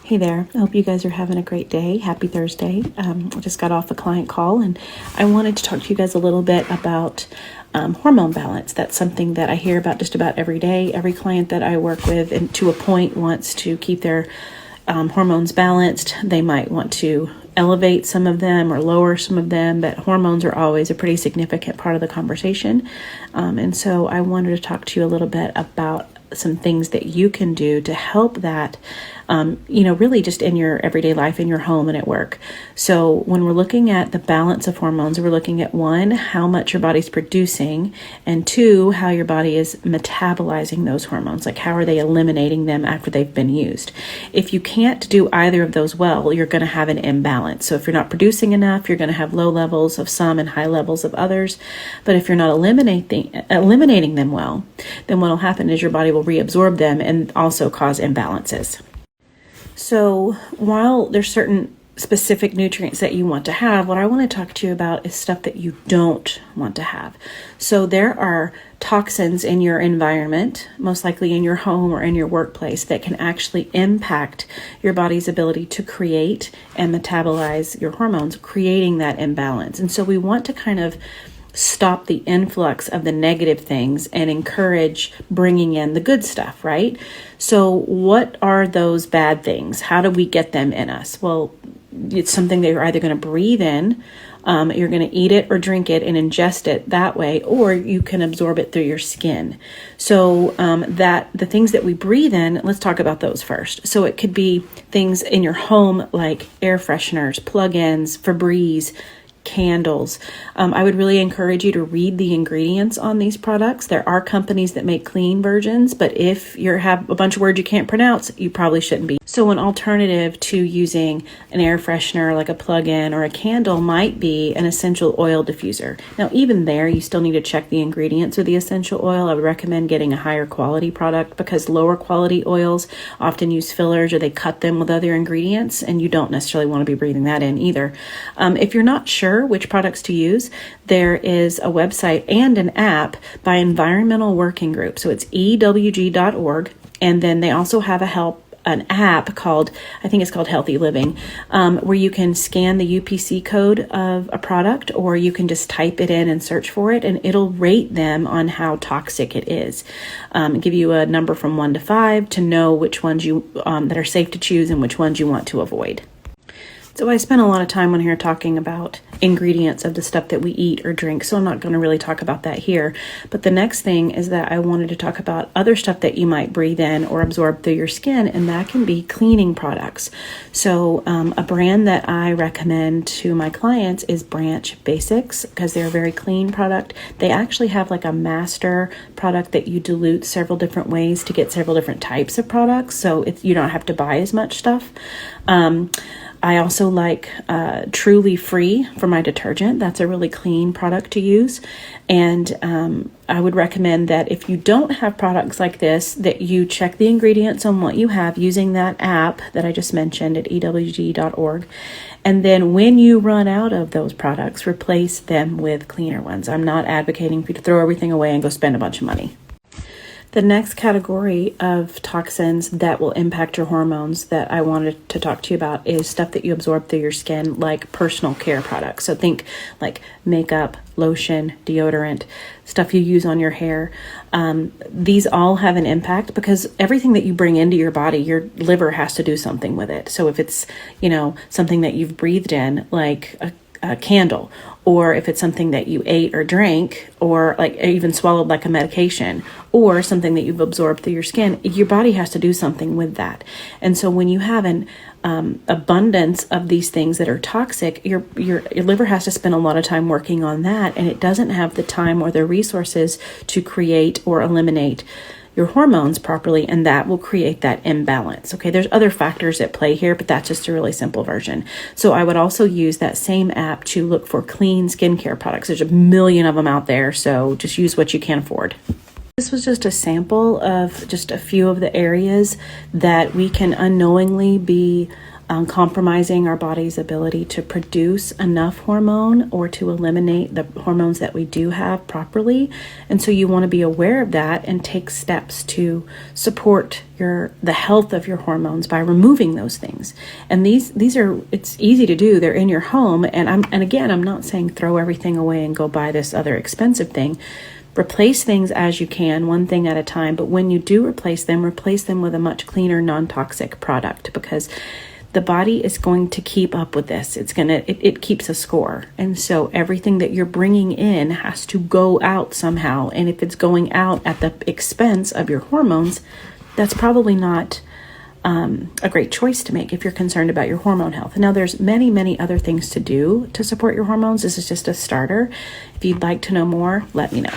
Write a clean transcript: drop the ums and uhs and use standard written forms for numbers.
Hey there. I hope you guys are having a great day. Happy Thursday. I just got off a client call and I wanted to talk to you guys a little bit about hormone balance. That's something that I hear about just about every day. Every client that I work with, and to a point, wants to keep their hormones balanced. They might want to elevate some of them or lower some of them, but hormones are always a pretty significant part of the conversation. And so I wanted to talk to you a little bit about some things that you can do to help that, really just in your everyday life, in your home and at work. So when we're looking at the balance of hormones, we're looking at one, how much your body's producing, and two, how your body is metabolizing those hormones. Like, how are they eliminating them after they've been used? If you can't do either of those well, you're going to have an imbalance. So if you're not producing enough, you're going to have low levels of some and high levels of others. But if you're not eliminating them well, then what will happen is your body will reabsorb them and also cause imbalances. So while there's certain specific nutrients that you want to have, what I want to talk to you about is stuff that you don't want to have. So there are toxins in your environment, most likely in your home or in your workplace, that can actually impact your body's ability to create and metabolize your hormones, creating that imbalance. And so we want to kind of stop the influx of the negative things and encourage bringing in the good stuff, right? So what are those bad things? How do we get them in us? Well, it's something that you're either going to breathe in, you're going to eat it or drink it and ingest it that way, or you can absorb it through your skin. So that the things that we breathe in, let's talk about those first. So it could be things in your home like air fresheners, plug-ins, Febreze, candles. I would really encourage you to read the ingredients on these products. There are companies that make clean versions, but if you have a bunch of words you can't pronounce, you probably shouldn't be. So an alternative to using an air freshener like a plug-in or a candle might be an essential oil diffuser. Now, even there, you still need to check the ingredients of the essential oil. I would recommend getting a higher quality product, because lower quality oils often use fillers or they cut them with other ingredients, and you don't necessarily want to be breathing that in either. If you're not sure which products to use, there is a website and an app by Environmental Working Group. So it's ewg.org. And then they also have an app called, I think it's called Healthy Living, where you can scan the UPC code of a product, or you can just type it in and search for it, and it'll rate them on how toxic it is. Give you a number from 1 to 5 to know which ones you that are safe to choose and which ones you want to avoid. So I spent a lot of time on here talking about ingredients of the stuff that we eat or drink, so I'm not going to really talk about that here. But the next thing is that I wanted to talk about other stuff that you might breathe in or absorb through your skin, and that can be cleaning products. So a brand that I recommend to my clients is Branch Basics, because they're a very clean product. They actually have like a master product that you dilute several different ways to get several different types of products, so you don't have to buy as much stuff. I also like Truly Free for my detergent. That's a really clean product to use. And I would recommend that if you don't have products like this, that you check the ingredients on what you have using that app that I just mentioned at ewg.org. And then when you run out of those products, replace them with cleaner ones. I'm not advocating for you to throw everything away and go spend a bunch of money. The next category of toxins that will impact your hormones that I wanted to talk to you about is stuff that you absorb through your skin, like personal care products. So think like makeup, lotion, deodorant, stuff you use on your hair. These all have an impact, because everything that you bring into your body, your liver has to do something with it. So if it's, something that you've breathed in, like a candle, or if it's something that you ate or drank, or like even swallowed like a medication, or something that you've absorbed through your skin, your body has to do something with that. And so when you have an abundance of these things that are toxic, your liver has to spend a lot of time working on that, and it doesn't have the time or the resources to create or eliminate your hormones properly, and that will create that imbalance. Okay, there's other factors at play here, but that's just a really simple version. So I would also use that same app to look for clean skincare products. There's a million of them out there, so just use what you can afford. This was just a sample of just a few of the areas that we can unknowingly be compromising our body's ability to produce enough hormone or to eliminate the hormones that we do have properly. And so you want to be aware of that and take steps to support the health of your hormones by removing those things. And these are, it's easy to do. They're in your home. And again, I'm not saying throw everything away and go buy this other expensive thing. Replace things as you can, one thing at a time. But when you do replace them with a much cleaner, non-toxic product, because the body is going to keep up with this. It keeps a score. And so everything that you're bringing in has to go out somehow. And if it's going out at the expense of your hormones, that's probably not a great choice to make if you're concerned about your hormone health. Now, there's many, many other things to do to support your hormones. This is just a starter. If you'd like to know more, let me know.